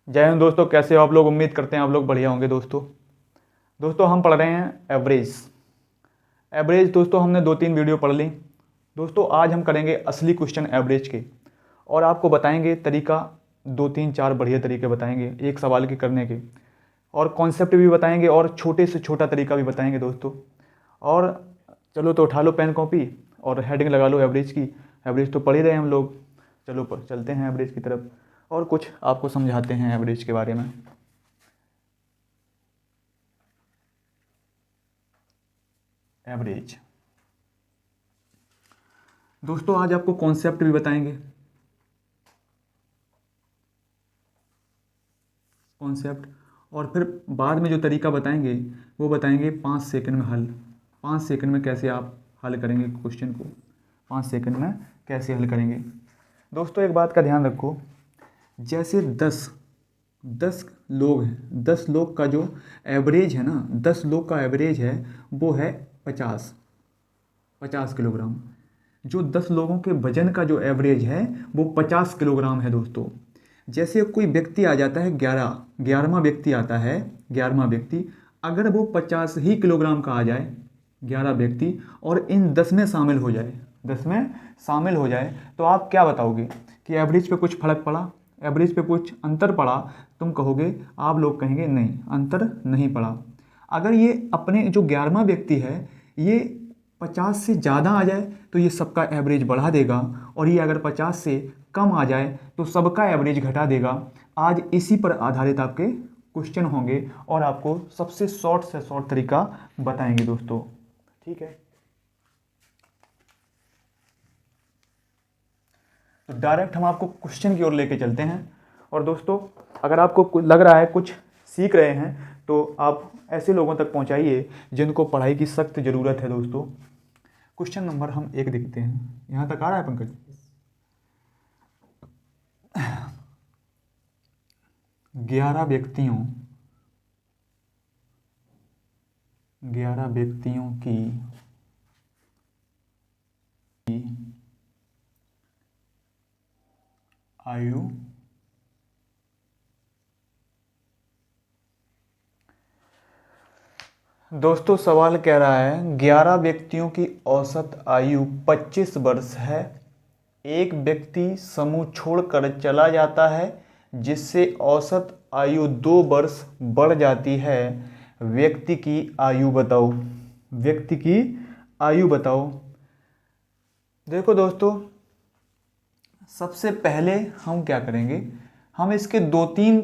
जय हिंद दोस्तों, कैसे हो आप लोग। उम्मीद करते हैं आप लोग बढ़िया होंगे। दोस्तों हम पढ़ रहे हैं एवरेज। दोस्तों हमने 2-3 वीडियो पढ़ ली। दोस्तों आज हम करेंगे असली क्वेश्चन एवरेज के, और आपको बताएंगे तरीका, 2-3-4 बढ़िया तरीके बताएंगे एक सवाल के करने के, और कॉन्सेप्ट भी बताएंगे और छोटे से छोटा तरीका भी बताएंगे दोस्तों। और चलो तो उठा लो पेन कॉपी और हेडिंग लगा लो एवरेज की। एवरेज तो पढ़ ही रहे हैं हम लोग। चलो पर चलते हैं एवरेज की तरफ और कुछ आपको समझाते हैं एवरेज के बारे में। एवरेज दोस्तों आज आपको कॉन्सेप्ट भी बताएंगे, कॉन्सेप्ट, और फिर बाद में जो तरीका बताएंगे वो बताएंगे 5 सेकंड में हल। 5 सेकंड में कैसे आप हल करेंगे क्वेश्चन को, 5 सेकंड में कैसे हल करेंगे। दोस्तों एक बात का ध्यान रखो, जैसे 10 लोग हैं, 10 लोग का जो एवरेज है ना, 10 लोग का एवरेज है वो है 50 किलोग्राम। जो 10 लोगों के वजन का जो एवरेज है वो 50 किलोग्राम है दोस्तों। जैसे कोई व्यक्ति आ जाता है 11वां व्यक्ति आता है, 11वां व्यक्ति, अगर वो 50 ही किलोग्राम का आ जाए, 11 व्यक्ति, और इन 10 में शामिल हो जाए, 10 में शामिल हो जाए, तो आप क्या बताओगे कि एवरेज पे कुछ फर्क पड़ा, एवरेज पे कुछ अंतर पड़ा। तुम कहोगे, आप लोग कहेंगे नहीं, अंतर नहीं पड़ा। अगर ये अपने जो 11वां व्यक्ति है ये 50 से ज़्यादा आ जाए तो ये सबका एवरेज बढ़ा देगा, और ये अगर 50 से कम आ जाए तो सबका एवरेज घटा देगा। आज इसी पर आधारित आपके क्वेश्चन होंगे और आपको सबसे शॉर्ट से शॉर्ट तरीका बताएंगे दोस्तों। ठीक है, तो डायरेक्ट हम आपको क्वेश्चन की ओर लेके चलते हैं। और दोस्तों अगर आपको लग रहा है कुछ सीख रहे हैं तो आप ऐसे लोगों तक पहुंचाइए जिनको पढ़ाई की सख्त ज़रूरत है दोस्तों। क्वेश्चन नंबर हम 1 देखते हैं। यहाँ तक आ रहा है पंकज? 11 व्यक्तियों 11 व्यक्तियों की आयु दोस्तों सवाल कह रहा है 11 व्यक्तियों की औसत आयु 25 वर्ष है। एक व्यक्ति समूह छोड़कर चला जाता है जिससे औसत आयु 2 वर्ष बढ़ जाती है। व्यक्ति की आयु बताओ, व्यक्ति की आयु बताओ। देखो दोस्तों, सबसे पहले हम क्या करेंगे, हम इसके 2-3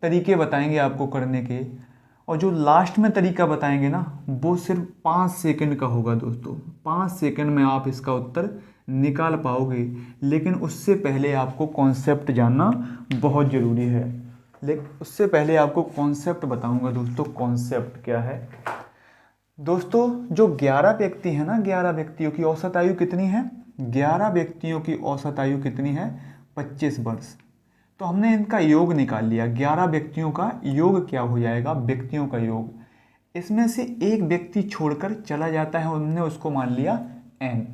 तरीके बताएंगे आपको करने के, और जो लास्ट में तरीका बताएंगे ना वो सिर्फ 5 सेकंड का होगा दोस्तों। 5 सेकंड में आप इसका उत्तर निकाल पाओगे, लेकिन उससे पहले आपको कॉन्सेप्ट जानना बहुत ज़रूरी है। लेकिन उससे पहले आपको कॉन्सेप्ट बताऊंगा दोस्तों। कॉन्सेप्ट क्या है दोस्तों? जो 11 व्यक्ति है ना, 11 व्यक्तियों की औसत आयु कितनी है? 11 व्यक्तियों की औसत आयु कितनी है? 25 वर्ष। तो हमने इनका योग निकाल लिया। 11 व्यक्तियों का योग क्या हो जाएगा? व्यक्तियों का योग। इसमें से एक व्यक्ति छोड़कर चला जाता है, हमने उसको मान लिया n।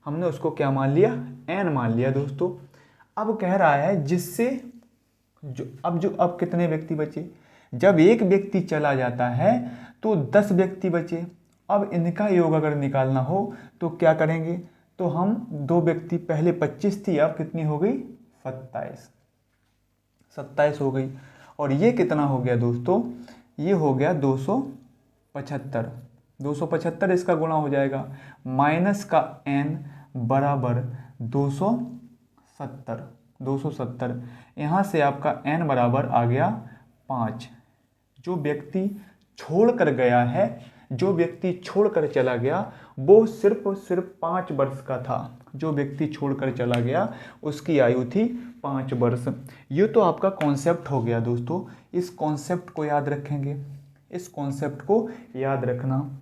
हमने उसको क्या मान लिया? n मान लिया दोस्तों। अब कह रहा है जिससे अब कितने व्यक्ति बचे? जब एक व्यक्ति चला जाता है तो 10 व्यक्ति बचे। अब इनका योग अगर निकालना हो तो क्या करेंगे? तो हम 2 व्यक्ति, पहले 25 थी, अब कितनी हो गई? 27 हो गई। और ये कितना हो गया दोस्तों? ये हो गया 275। 275 इसका गुणा हो जाएगा, माइनस का n बराबर 270। 270 यहाँ से आपका n बराबर आ गया 5। जो व्यक्ति छोड़ कर गया है, जो व्यक्ति छोड़कर चला गया वो सिर्फ और सिर्फ 5 वर्ष का था। जो व्यक्ति छोड़कर चला गया उसकी आयु थी 5 वर्ष। ये तो आपका कॉन्सेप्ट हो गया दोस्तों। इस कॉन्सेप्ट को याद रखेंगे, इस कॉन्सेप्ट को याद रखना,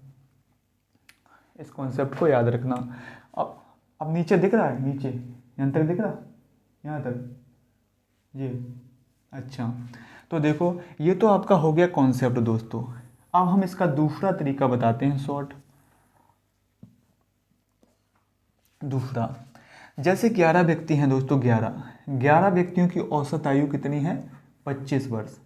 इस कॉन्सेप्ट को याद रखना। अब नीचे दिख रहा है? नीचे यहाँ तक दिख रहा? यहाँ तक ये अच्छा। तो देखो ये तो आपका हो गया कॉन्सेप्ट दोस्तों। अब हम इसका दूसरा तरीका बताते हैं, शॉर्ट। दूसरा, जैसे 11 व्यक्ति हैं दोस्तों, 11 व्यक्तियों की औसत आयु कितनी है? 25 वर्ष।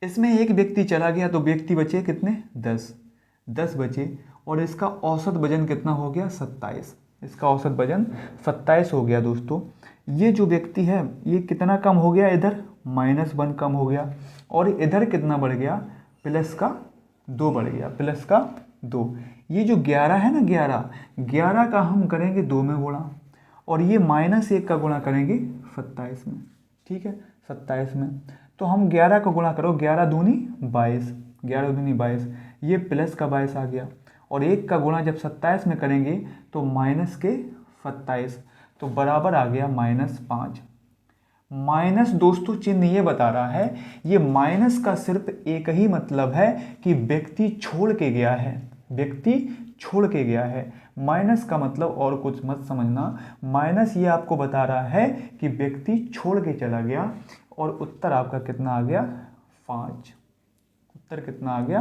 इसमें एक व्यक्ति चला गया तो व्यक्ति बचे कितने? 10 बचे, और इसका औसत वजन कितना हो गया? 27। इसका औसत वजन 27 हो गया दोस्तों। ये जो व्यक्ति है ये कितना कम हो गया? इधर -1 कम हो गया, और इधर कितना बढ़ गया? +2 बढ़ गया, +2। ये जो 11 है ना, 11 का हम करेंगे 2 में गुणा, और ये -1 का गुणा करेंगे 27 में। ठीक है, 27 में। तो हम 11 का गुणा करो, 11 दूनी 22, 11 दूनी 22, ये प्लस का 22 आ गया, और 1 का गुणा जब 27 में करेंगे तो -27, तो बराबर आ गया -5। माइनस दोस्तों चिन्ह ये बता रहा है, ये माइनस का सिर्फ एक ही मतलब है कि व्यक्ति छोड़ के गया है, व्यक्ति छोड़ के गया है। माइनस का मतलब और कुछ मत समझना, माइनस ये आपको बता रहा है कि व्यक्ति छोड़ के चला गया, और उत्तर आपका कितना आ गया? 5। उत्तर कितना आ गया?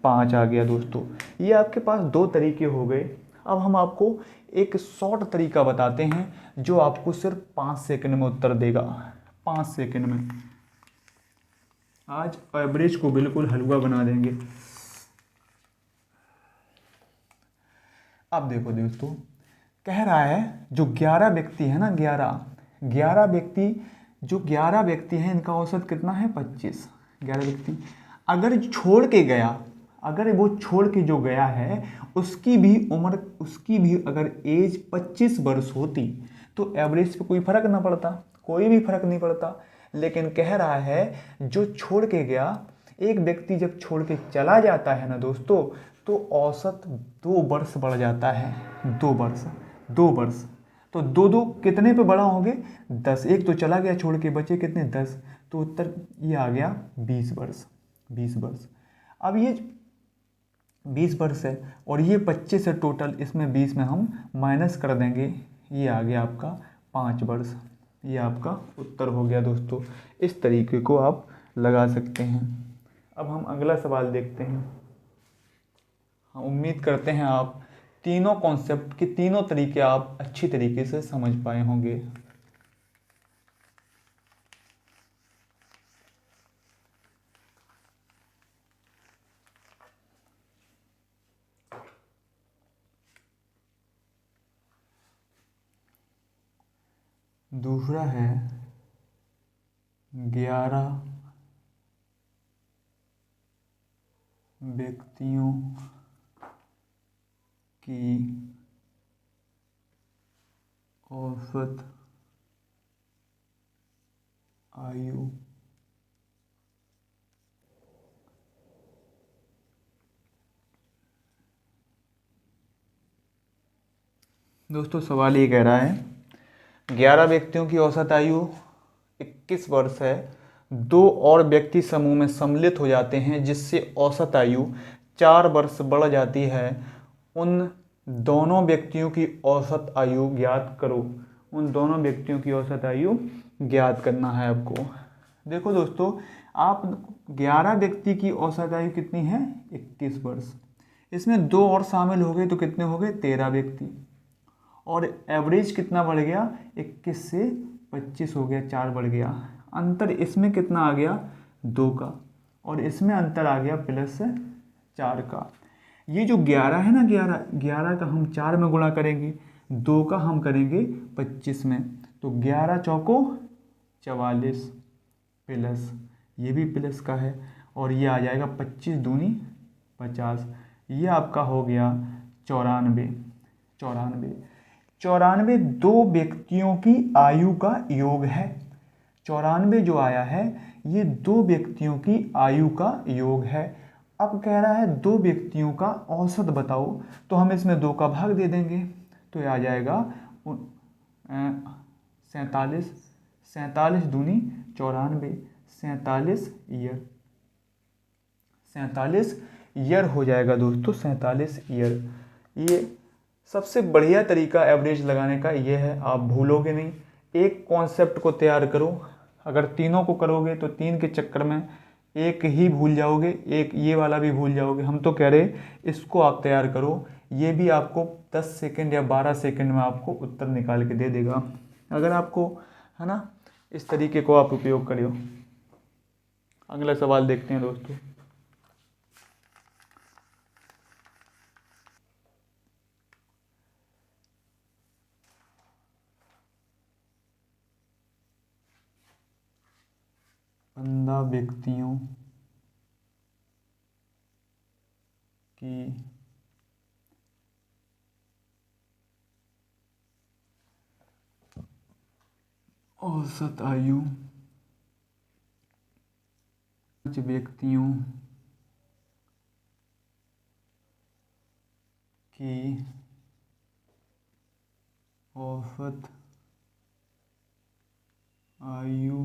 5 आ गया दोस्तों। ये आपके पास 2 तरीके हो गए। अब हम आपको एक शॉर्ट तरीका बताते हैं जो आपको सिर्फ 5 सेकंड में उत्तर देगा, 5 सेकंड में। आज एवरेज को बिल्कुल हलवा बना देंगे। अब देखो दोस्तों, कह रहा है जो 11 व्यक्ति है ना, 11 व्यक्ति, जो 11 व्यक्ति हैं इनका औसत कितना है? 25। 11 व्यक्ति अगर छोड़ के गया, अगर वो छोड़ के जो गया है उसकी भी उम्र, उसकी भी अगर एज 25 वर्ष होती तो एवरेज पे कोई फर्क ना पड़ता, कोई भी फर्क नहीं पड़ता। लेकिन कह रहा है जो छोड़ के गया, एक व्यक्ति जब छोड़ के चला जाता है ना दोस्तों, तो औसत 2 वर्ष बढ़ जाता है, 2 वर्ष, 2 वर्ष। तो 2 कितने पे बड़ा होंगे? 10। एक तो चला गया छोड़ के, बचे कितने? 10। तो उत्तर ये आ गया 20 वर्ष, 20 वर्ष। अब ये 20 वर्ष है और ये 25 है टोटल, इसमें 20 में हम माइनस कर देंगे, ये आ गया आपका 5 वर्ष। ये आपका उत्तर हो गया दोस्तों। इस तरीके को आप लगा सकते हैं। अब हम अगला सवाल देखते हैं। हम उम्मीद करते हैं आप तीनों कॉन्सेप्ट के तीनों तरीके आप अच्छी तरीके से समझ पाए होंगे। दूसरा है 11 व्यक्तियों की औसत आयु दोस्तों सवाल ये कह रहा है 11 व्यक्तियों की औसत आयु 21 वर्ष है। 2 और व्यक्ति समूह में सम्मिलित हो जाते हैं जिससे औसत आयु 4 वर्ष बढ़ जाती है। उन दोनों व्यक्तियों की औसत आयु ज्ञात करो। उन दोनों व्यक्तियों की औसत आयु ज्ञात करना है आपको। देखो दोस्तों, आप 11 व्यक्ति की औसत आयु कितनी है? 21 वर्ष। इसमें 2 और शामिल हो गए तो कितने हो गए? 13 व्यक्ति। और एवरेज कितना बढ़ गया? 21 से 25 हो गया, 4 बढ़ गया। अंतर इसमें कितना आ गया? 2 का, और इसमें अंतर आ गया +4 का। ये जो 11 है ना, 11 का हम 4 में गुणा करेंगे, 2 का हम करेंगे 25 में, तो 11 चौको 44 प्लस, ये भी प्लस का है, और ये आ जाएगा 25 दूनी 50। ये आपका हो गया 94। 94 2 व्यक्तियों की आयु का योग है। 94 जो आया है ये 2 व्यक्तियों की आयु का योग है। अब कह रहा है 2 व्यक्तियों का औसत बताओ, तो हम इसमें 2 का भाग दे देंगे, तो ये आ जाएगा 47। 47 दूनी 94, 47 ईयर। 47 ईयर हो जाएगा दोस्तों, 47 ईयर। ये सबसे बढ़िया तरीका एवरेज लगाने का ये है, आप भूलोगे नहीं। एक कॉन्सेप्ट को तैयार करो, अगर तीनों को करोगे तो 3 के चक्कर में एक ही भूल जाओगे, एक ये वाला भी भूल जाओगे। हम तो कह रहे इसको आप तैयार करो, ये भी आपको 10 सेकंड या 12 सेकंड में आपको उत्तर निकाल के दे देगा, अगर आपको, है ना, इस तरीके को आप उपयोग करियो। अगला सवाल देखते हैं दोस्तों। पंद्रह व्यक्तियों की औसत आयु, 5 व्यक्तियों की औसत आयु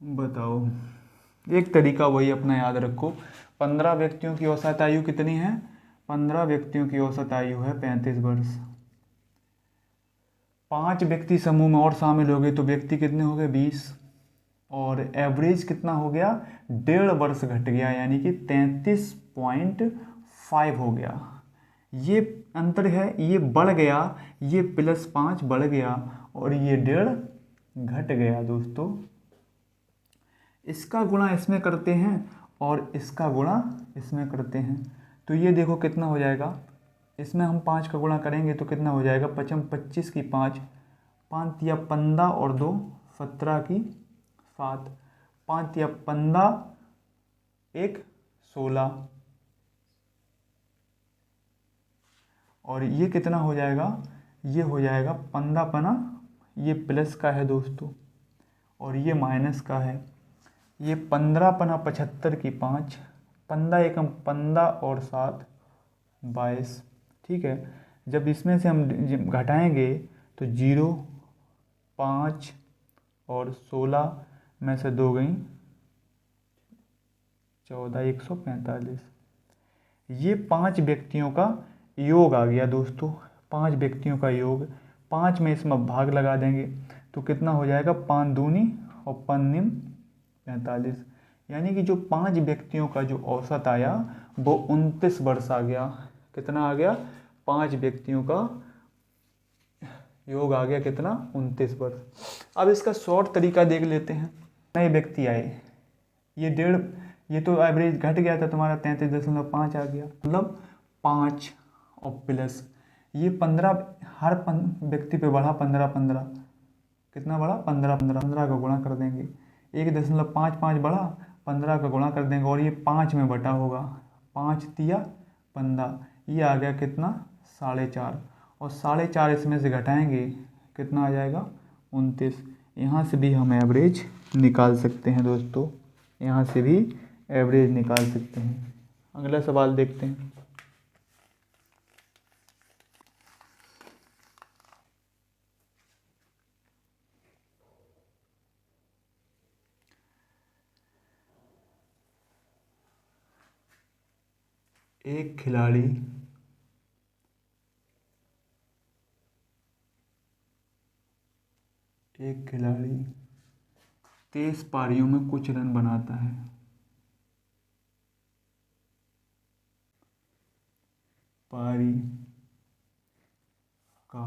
बताओ। एक तरीका वही अपना याद रखो। 15 व्यक्तियों की औसत आयु कितनी है? 15 व्यक्तियों की औसत आयु है 35 वर्ष। 5 व्यक्ति समूह में और शामिल हो गए तो व्यक्ति कितने हो गए? 20। और एवरेज कितना हो गया? 1.5 वर्ष घट गया, यानी कि 33.5 हो गया। ये अंतर है, ये बढ़ गया, ये +5 बढ़ गया और ये 1.5 घट गया दोस्तों। इसका गुणा इसमें करते हैं और इसका गुणा इसमें करते हैं तो ये देखो कितना हो जाएगा। इसमें हम 5 का गुणा करेंगे तो कितना हो जाएगा? 25 की 5, 5 या 15 और 2 17 की 7, 5 या 15 1 16 और ये कितना हो जाएगा? ये हो जाएगा 15 पना, ये प्लस का है दोस्तों और ये माइनस का है। ये 15 पना 75 की 5, 15 एकम 15 और 7 22। ठीक है, जब इसमें से हम घटाएंगे तो 0 5 और 16 में से 2 गई 14, 145। ये 5 व्यक्तियों का योग आ गया दोस्तों। 5 व्यक्तियों का योग, 5 में इसमें भाग लगा देंगे तो कितना हो जाएगा? 5 दूनी और 5 निम 45, यानी कि जो 5 व्यक्तियों का जो औसत आया वो 29 वर्ष आ गया। कितना आ गया? 5 व्यक्तियों का योग आ गया कितना? 29 वर्ष। अब इसका शॉर्ट तरीका देख लेते हैं। नए व्यक्ति आए, ये 1.5, ये तो एवरेज घट गया था तुम्हारा 33.5 आ गया, मतलब 5 और प्लस ये 15, हर व्यक्ति पे बढ़ा 15 15, कितना बढ़ा? 15 15, 15 का गुणा कर देंगे, 1.55 बढ़ा, 15 का गुणा कर देंगे और ये 5 में बटा होगा, 5 तिया 15, ये आ गया कितना? 4.5 और 4.5 इसमें से घटाएंगे कितना आ जाएगा? 29। यहाँ से भी हम एवरेज निकाल सकते हैं दोस्तों, यहाँ से भी एवरेज निकाल सकते हैं। अगला सवाल देखते हैं। एक खिलाड़ी एक खिलाड़ी 23 पारियों में कुछ रन बनाता है। पारी का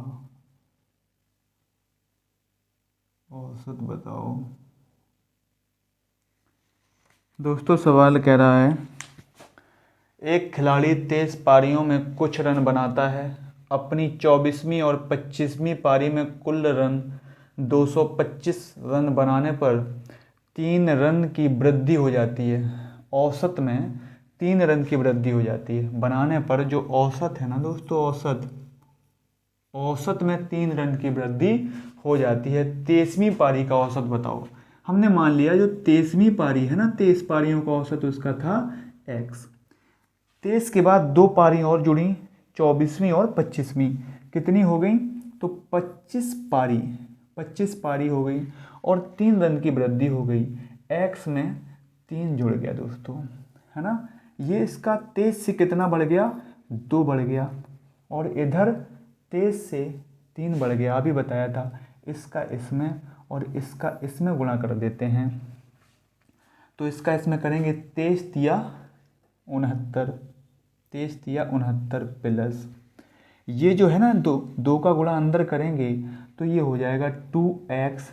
औसत बताओ। दोस्तों सवाल कह रहा है एक खिलाड़ी 23 पारियों में कुछ रन बनाता है। अपनी 24वीं और 25वीं पारी में कुल रन 225 रन बनाने पर 3 रन की वृद्धि हो जाती है। औसत में 3 रन की वृद्धि हो जाती है। बनाने पर जो औसत है ना दोस्तों, औसत में 3 रन की वृद्धि हो जाती है। 23वीं पारी का औसत बताओ। हमने मान लिया जो 23वीं पारी है ना, 23 पारियों का औसत उसका था x। 23 के बाद 2 पारी और जुड़ी, 24वीं और 25वीं, कितनी हो गई? तो 25 पारी हो गई और 3 रन की वृद्धि हो गई। x में 3 जुड़ गया दोस्तों, है ना। ये इसका 23 से कितना बढ़ गया? 2 बढ़ गया और इधर 23 से 3 बढ़ गया। अभी बताया था, इसका इसमें और इसका इसमें गुणा कर देते हैं तो इसका इसमें करेंगे 23 तिया 69, 23 तिया 69 प्लस ये जो है ना 2 का गुणा अंदर करेंगे तो ये हो जाएगा 2x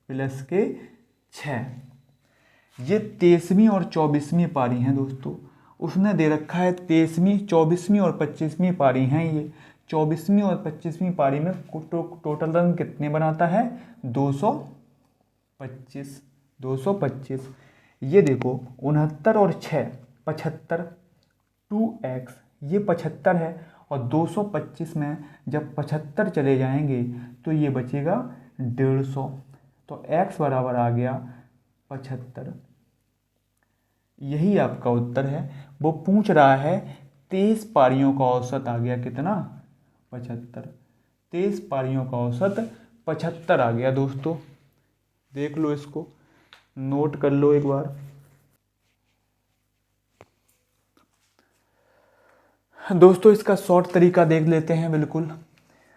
प्लस के 6। ये 23वीं और 24वीं पारी हैं दोस्तों। उसने दे रखा है 23वीं, 24वीं और 25वीं पारी हैं ये। 24वीं और 25वीं पारी में टोटल रन कितने बनाता है? 225। 225। ये देखो 69 और 6 75, 2x, ये 75 है। और 225 में जब 75 चले जाएंगे तो ये बचेगा 150। तो x बराबर आ गया 75। यही आपका उत्तर है। वो पूछ रहा है 23 पारियों का औसत आ गया कितना? 75। 23 पारियों का औसत 75 आ गया दोस्तों। देख लो, इसको नोट कर लो एक बार। दोस्तों इसका शॉर्ट तरीका देख लेते हैं। बिल्कुल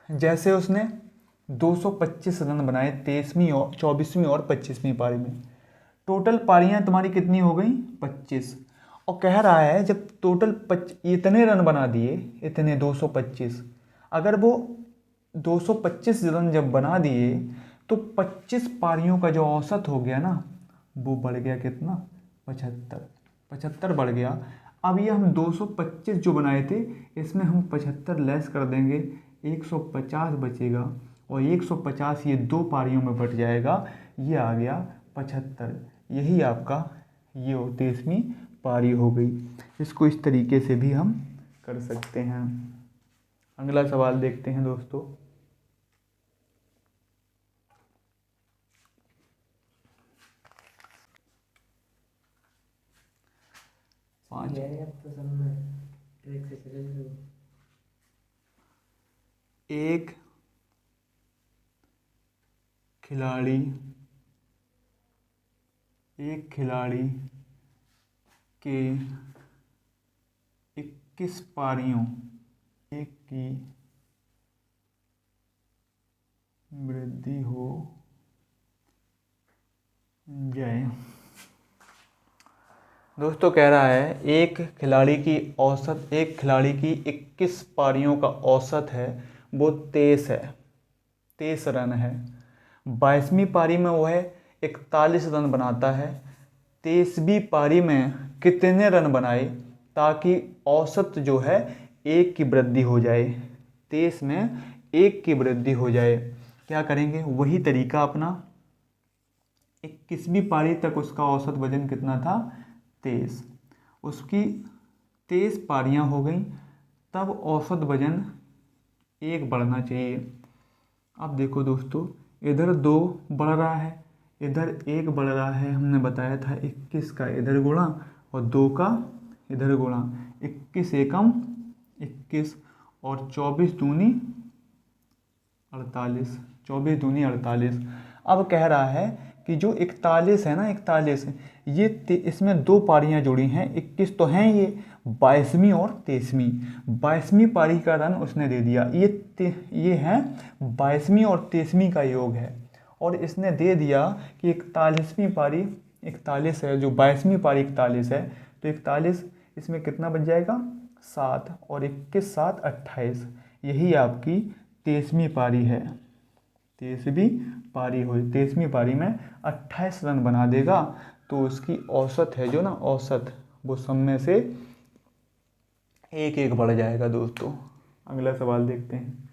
जैसे उसने 225 रन बनाए 23वीं और 24वीं और 25वीं पारी में। टोटल पारियां तुम्हारी कितनी हो गई? 25। और कह रहा है जब टोटल इतने रन बना दिए, इतने 225, अगर वो 225 रन जब बना दिए तो 25 पारियों का जो औसत हो गया ना, वो बढ़ गया कितना? 75। 75 बढ़ गया। अब ये हम 225 जो बनाए थे, इसमें हम 75 लेस कर देंगे, 150 बचेगा। और 150 ये 2 पारियों में बट जाएगा, ये आ गया 75। यही आपका ये 23वीं पारी हो गई। इसको इस तरीके से भी हम कर सकते हैं। अगला सवाल देखते हैं दोस्तों। पाँच। एक खिलाड़ी के 21 पारियों एक की वृद्धि हो जाए। दोस्तों कह रहा है एक खिलाड़ी की 21 पारियों का औसत है, वो 23 है, 23 रन है। 22वीं पारी में वो है 41 रन बनाता है। 23वीं पारी में कितने रन बनाए ताकि औसत जो है 1 की वृद्धि हो जाए? 23 में 1 की वृद्धि हो जाए। क्या करेंगे? वही तरीका अपना। 21वीं पारी तक उसका औसत वजन कितना था? 23। उसकी 23 पारियां हो गई, तब औसत वजन 1 बढ़ना चाहिए। अब देखो दोस्तों, इधर 2 बढ़ रहा है, इधर 1 बढ़ रहा है। हमने बताया था 21 का इधर गुणा और 2 का इधर गुणा। 21 एकम 21 और 24 दूनी 48। 24 दूनी 48। अब कह रहा है कि जो 41 है ना, 41, ये इसमें 2 पारियां जुड़ी हैं। 21 तो हैं ये, 22वीं और 23वीं। 22वीं पारी का रन उसने दे दिया। ये है 22वीं और 23वीं का योग है। और इसने दे दिया कि 41वीं पारी 41 है, जो 22वीं पारी 41 है, तो 41 इसमें कितना बच जाएगा? 7। और 21 7 28। यही आपकी 23वीं पारी है। 23वीं पारी हुई। 23वीं पारी में 28 रन बना देगा तो उसकी औसत है जो ना, औसत, वो सब में से 1 बढ़ जाएगा दोस्तों। अगला सवाल देखते हैं।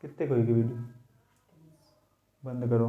कितने कोई की वीडियो बंद करो।